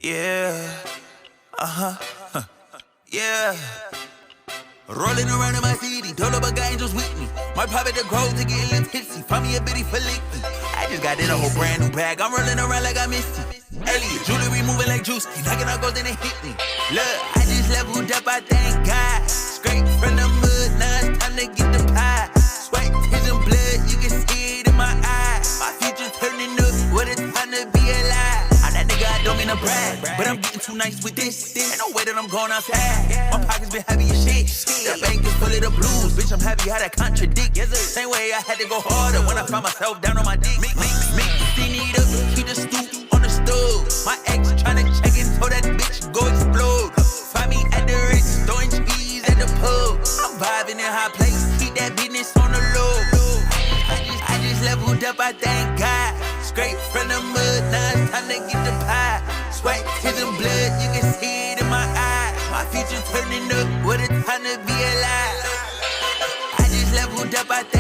Yeah, yeah. Rolling around in my city, told up I got angels with me. My private the grove to get a little tipsy. Find me a bitty for licky. I just got in a whole brand new bag. I'm rolling around like I missed it. Elliot, jewelry moving like juice. Knocking out gold, then it hit me. Look, I just leveled up, I thank God. Straight from the mud, now it's time to get the pie. Sweat, tears, and blood, you can see it in my eyes. My future turning up, what a time to be alive. I'm that nigga, I don't mean to brag, but I'm getting too nice with this. Ain't no way that I'm going outside. My pockets been heavy as shit. The bank is full of the blues. Bitch, I'm happy how that contradict. Same way I had to go harder when I found myself down on my dick. Make need up, keep the stoop on the stove. My ex tryna check it, told that bitch go explode. Find me at the Ritz, throwing cheese at the pub. I'm vibing in high place, keep that business on the low. I just leveled up, I thank God. Straight from the mud, now it's time to get the pie. Sweat, tears, and blood, you can see it in my eyes. My future turning up, what a time to be alive. I just leveled up, I thank